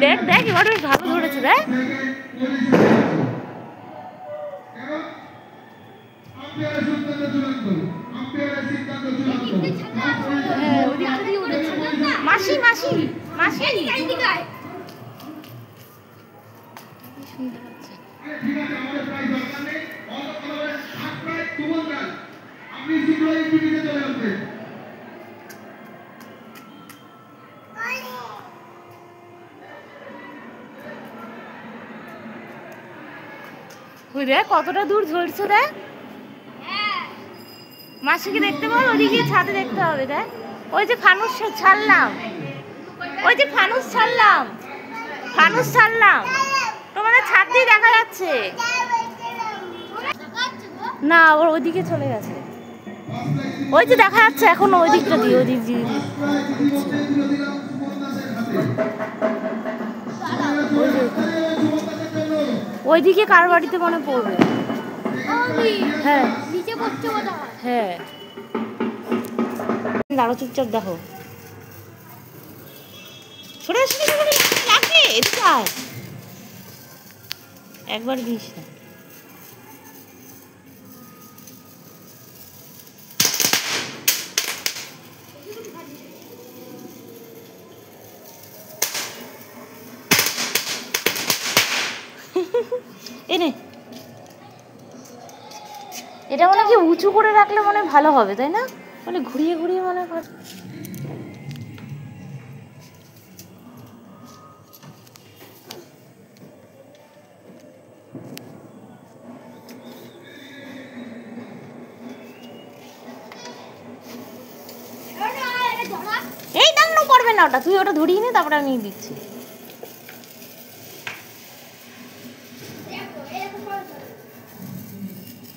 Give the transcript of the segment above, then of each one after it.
দেখ দেখ এবার বেশ ভালো ধরেছে দেখ। হ্যাঁ ওদিকটা দিয়ে উঠেছে। মাসি মাসি মাসি শুনতে পাচ্ছে। ওই দেখ কতটা দূর ঝরছে দেখ। মাসিকে দেখতে পাবো, ওদিকে ছাদে দেখতে হবে দেখ। ওই যে ফানুস ছাড়লাম, ওই যে ফানুস ছাড়লাম, ফানুস ছাড়লাম, তোমাদের ছাদ দিয়ে দেখা যাচ্ছে না, ওর ওইদিকে চলে গেছে। ওই যে দেখা যাচ্ছে এখন ওই দিকটা দিয়ে, ওই দিক দিয়ে ওইদিকে কার বাড়িতে মনে পড়বে। হ্যাঁ হ্যাঁ দাঁড়ো চুপচাপ দেখো। সরে লাগবে একবার দিস না। এনে এটা মনে কি উঁচু করে রাখলে মনে ভালো হবে তাই না, মানে ঘুরিয়ে ঘুরিয়ে মনে হয়। এই দাঁড়ানো পড়বে না ওটা, তুই ওটা ধরিয়ে নে তারপরে আমি দিচ্ছি।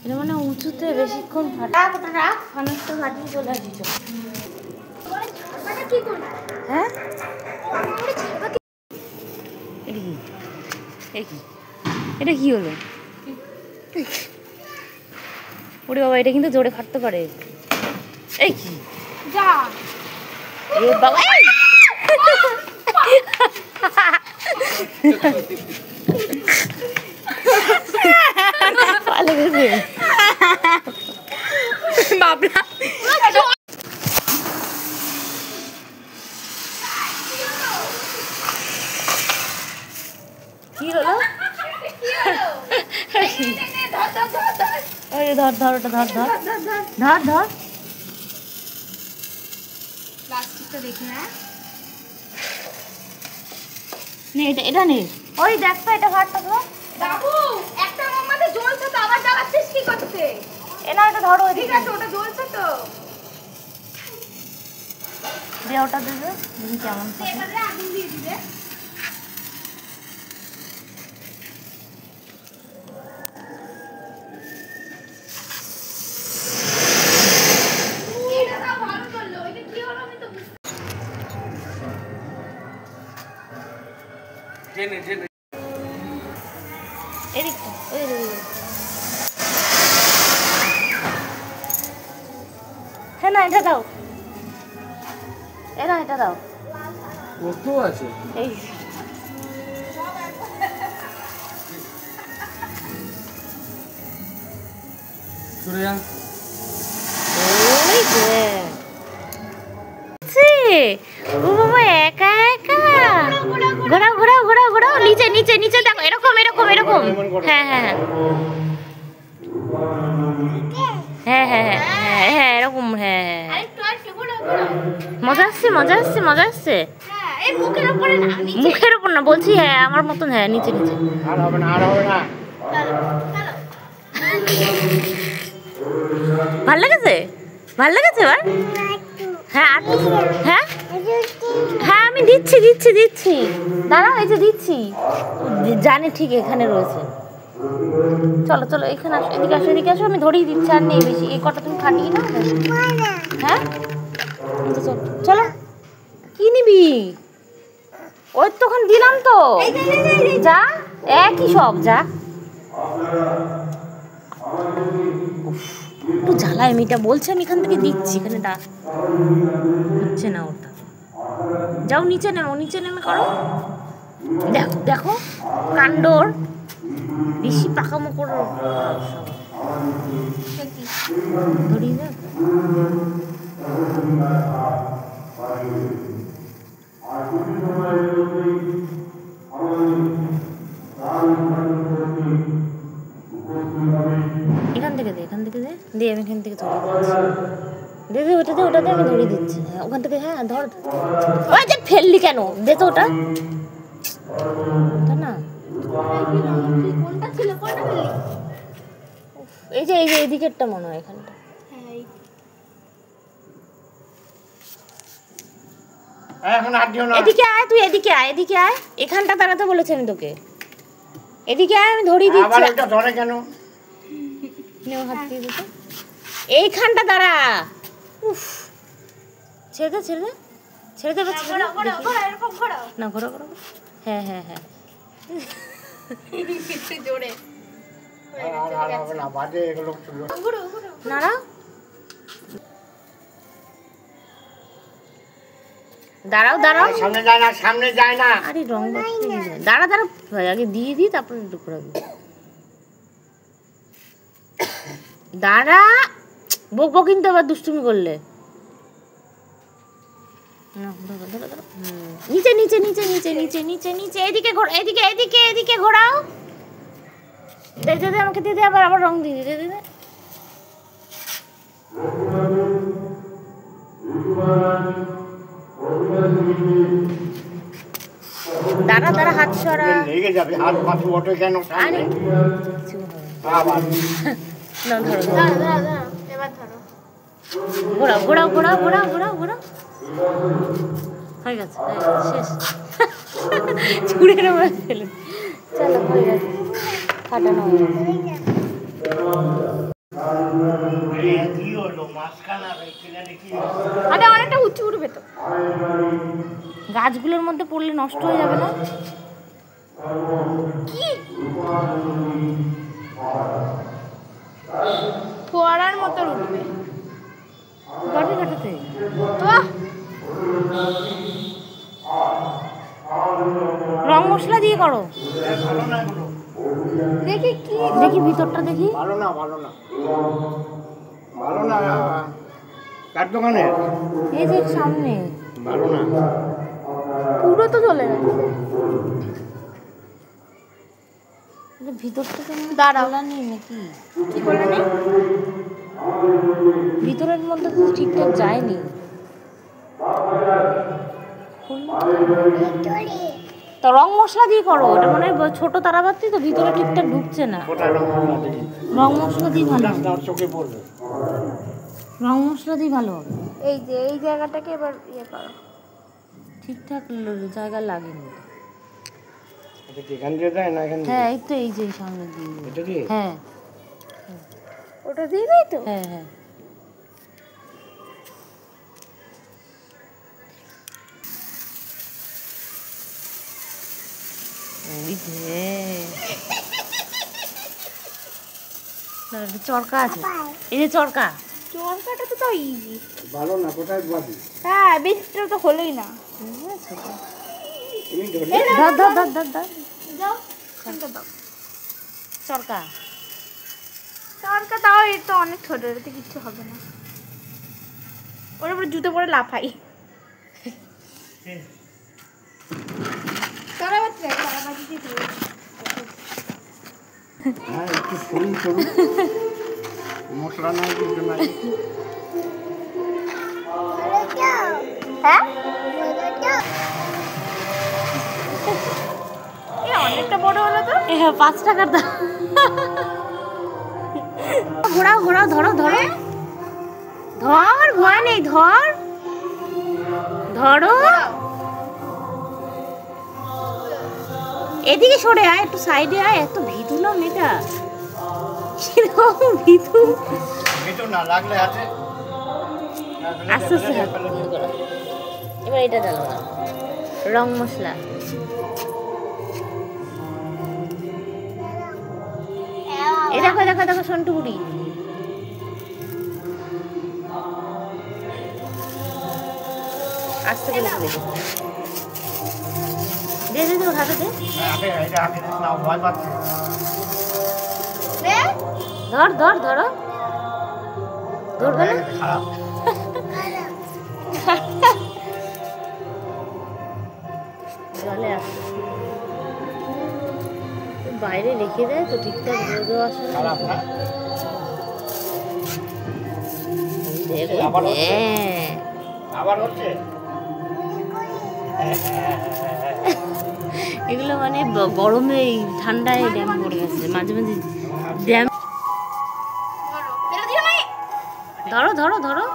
এটা মানে উঁচুতে বেশিক্ষণ রাখ, ওটা রাখ, ফানুসটা ফাটিয়ে চলে আসি। হ্যাঁ এটা কি হলো? ওরে বাবা এটা কিন্তু জোরে ফাটতে পারে। এই কি যা এ বাবা পালে গেছে বাবলা। কি হলো? ওই ধর ধর ওটা ধর ধর ধর ধর প্লাস্টিকটা দেখে নে, এটা নে। ওই দেখ তো এটা ভাতটা ধর বাবু, একটা মামাতে জ্বলছে তো আবার জ্বালাচ্ছিস কি করতে? এনা এটা ধরো, ঠিক আছে ওটা জ্বলছে তো দে, ওটা দে দেখি কেমন থাকে। এবারে আগুন দিয়ে দিবে। হ্যাঁ না এটা দাও, এটা দাও। কত আছে এই চলে যা। ওই যে ও বাবা একা একা ঘোরাও ঘোরাও ঘোরাও ঘোরাও, নিচে নিচে নিচে দেখো, এরকম এরকম এরকম। হ্যাঁ হ্যাঁ হ্যাঁ হ্যাঁ হ্যাঁ হ্যাঁ এরকম। হ্যাঁ হ্যাঁ মজা আসছে মজা আসছে মজা আসছে। মুখের ওপর না বলছি, হ্যাঁ আমার মতন। হ্যাঁ নিচে নিচে ভাল লেগেছে, ভাল লেগেছে এবার। হ্যাঁ হ্যাঁ হ্যাঁ আমি দিচ্ছি দিচ্ছি দিচ্ছি, দাঁড়াও এই যে দিচ্ছি। জানে ঠিক এখানে রয়েছে। চলো চলো এখানে আসো, এদিকে আসো এদিকে আসো, আমি ধরেই দিচ্ছি। আর নেই বেশি, এই কটা তুমি খাটিয়ে নাও। হ্যাঁ চলো কি নিবি? ওই তখন দিলাম তো, যা একই সব যা। একটু জ্বালায়, মেয়েটা বলছে আমি এখান থেকে দিচ্ছি, এখানে হচ্ছে না ওটা। যাও নিচে নেমে করো। দেখো দেখো কাণ্ডর বেশি পাকামো করো। ধরিয়ে দেখ এখান থেকে দে আমি এখান থেকে ধরে ওটাতে আমি ধরিয়ে দিচ্ছি। হ্যাঁ ওখান থেকে, হ্যাঁ ধর। ওই যে ফেললি কেন, দে তো ওটা না। এই যে এদিকেরটা মনে হয়, এখানটা। এদিকে আয়, তুই এদিকে আয়। এখানটা দাঁড়াতে বলেছি আমি তোকে। এদিকে আয়, আমি ধরিয়ে দিচ্ছি। ধরে কেন? হাত দিয়ে দিতে এইখানটা দাঁড়া। উফ, ছেড়ে দে না, ঘোরা। হ্যাঁ জোরে নাড়া। দাঁড়াও সামনে যায় না। আরে রং দাঁড়া আগে দিয়ে দিই, তারপরে একটু ঘোরাবি। দাঁড়া, বকবো কিন্তু আবার দুষ্টুমি করলে। নিচে এদিকে ঘোরাও। দে আমাকে দিয়ে দে, আবার রং দিয়ে দে। দাঁড়া হাত সরা। লেগে যাবে, হাত পাশে ওঠে কেন? আরে না, ধরো। এবার ধরো। ঘোরাও। হয়ে গেছে শেষ। ছুড়ে মারা ফেলে। চলো হয়ে গেছে, ফাটানো হয়ে গেছে। আরে অনেকটা উঁচু উঠবে তো। গাছগুলোর মধ্যে পড়লে নষ্ট হয়ে যাবে না? কি ফোয়ারার মতো উঠবে কাটাতে। রং মশলা দিয়ে করো। দেখি ভিতরটা দেখি। ভালো না কার দোকানে? এই যে সামনে। ভালো না, পুরো তো চলে গেছে। ভিতরটা তো দাঁড়াও নেই নাকি? কি বলে নেই? ভিতরের মধ্যে তো ঠিকঠাক যায়নি। তো রং মশলা দিয়ে করো। এটা মনে হয় ছোট তারাবাতি, তো ভিতরে ঠিকঠাক ঢুকছে না। রং মশলা দিয়ে ভালো হবে। রং মশলা দিয়ে ভালো হবে। এই যে এই জায়গাটাকে এবার ইয়ে করো। ঠিকঠাক জায়গা লাগেনি। এখান দিয়ে দেয় না? হ্যাঁ এই তো, এই যে সামনে দিয়ে। হ্যাঁ ওটা দিয়ে দেয় তো। হ্যাঁ চরকা আছে, এই যে চরকাটা তো তাও ইজি। ভালো না, কোথায় বাদি? হ্যাঁ বেশিটা তো হলোই না। ধর যাও দাও। চরকা তাও এর তো অনেক ছোট, এতে কিচ্ছু হবে না। ওর উপরে জুতো পরে লাফাই। একটু সরু মশলা নাই, কিছু নাই। হ্যাঁ অনেকটা বড় হলো তো। 5 টাকার দাম। ঘোরাও ধরো ভয় নেই, ধরো। এদিকে সরে আয়, একটু সাইডে আয়। এত ভীতু না মেয়েটা, কিরকম ভীতু। না লাগলে আছে। আস্তে এবার এটা ডালো না, রং মশলা। এই দেখো সন্টু বুড়ি। আস্তে করে খুলে দে দে দে ওর হাতে দে ধর ধর ধরো ধরবে না জলে আসছে বাইরে রেখে দেয় তো ঠিকঠাক রোদও আসে না এগুলো মানে গরমে ঠান্ডায় ড্যাম পড়ে গেছে মাঝে মাঝে ড্যাম ধরো ধরো ধরো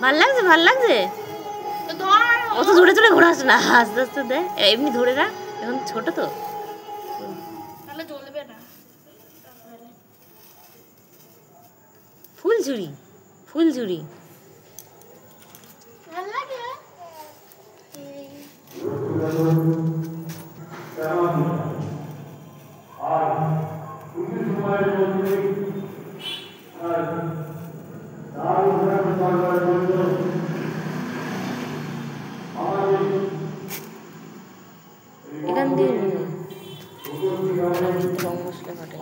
ভাল লাগছে ভাল লাগছে অত ধরে ধরে ঘোরাস না আস্তে আস্তে দে এমনি ধরে না এখন ছোট তো ফুলঝুরি ফুলঝুরি এখান দিয়ে রং মশলা কাটে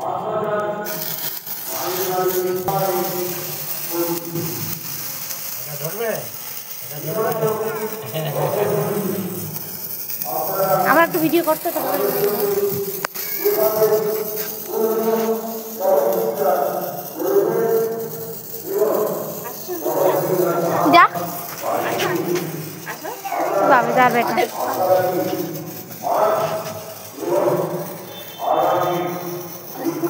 আমার একটু ভিডিও করতে তো যা বাবা যা বেটা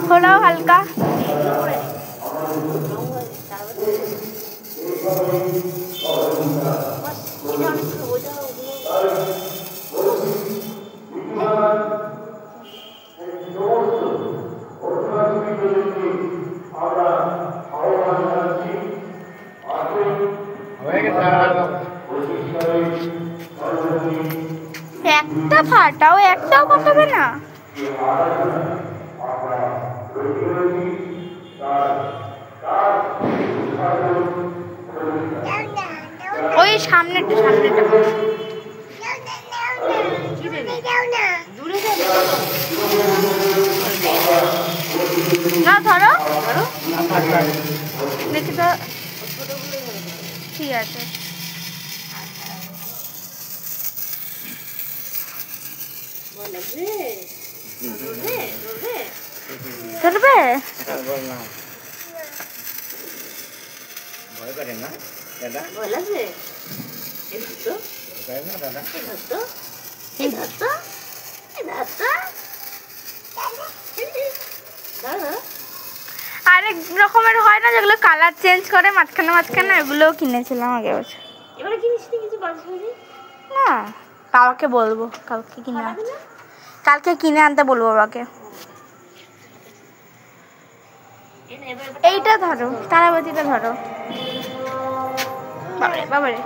খোলাও হালকা একটা ফাটাও একটাও কাটাবে না ওই সামনেটা সামনেটা না ধরো দেখি তো ঠিক আছে ধরবে ভয় করেন না দাদা ভয় লাগছে আরেক রকমের হয় না যেগুলো কালার চেঞ্জ করে মাঝখানে মাঝখানে এগুলোও কিনেছিলাম আগে বছর এবারে কিনিস কিছু বাজে না বাবাকে বলবো কালকে কিনে আনতে কালকে কিনে আনতে বলবো বাবাকে এইটা ধরো তারাবাতিটা ধরো বাবারে বাবারে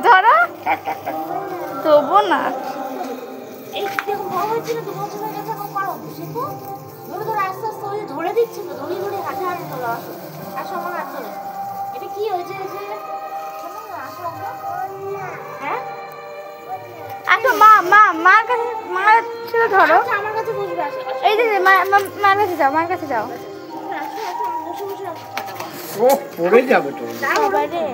ধরো তবু না ধরে দিচ্ছি তো ধরে ধরে হাতে হাতে তোলা আসো আমার হাত ধরে এটা কি হয়েছে হ্যাঁ আচ্ছা মা মা মার কাছে ধরো আমার কাছে বসবে এই যে মার কাছে যাও মার কাছে যাও ও পড়ে যাবে তো বাবারে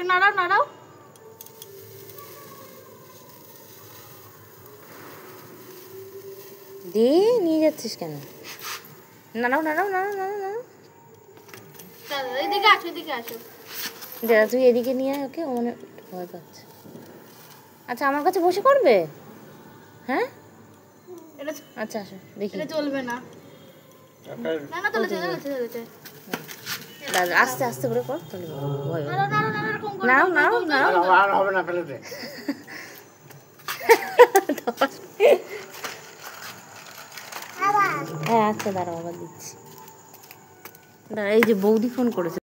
নাড়াও নাড়াও দে নিয়ে যাচ্ছিস কেন নাড়াও নাড়াও নাড়াও নাড়াও নাড়াও এইদিকে আসো, এদিকে আসো। দাদা তুই এদিকে নিয়ে আয় ওকে, ও মানে ভয় পাচ্ছে। আচ্ছা আমার কাছে বসে করবে? হ্যাঁ এটা আচ্ছা আসো দেখি। এটা চলবে না। না না, চলেছে চলেছে চলেছে। দাদা আস্তে আস্তে করে কর, তাহলে ভয় হবে। নাড়ো নাড়ো নাড়ো, এরকম করো। নাও নাও নাও। আর হবে না, ফেলে দে। হ্যাঁ আচ্ছা দাঁড়াও আবার দিচ্ছি। দাঁড়া, এই যে বৌদি ফোন করেছে।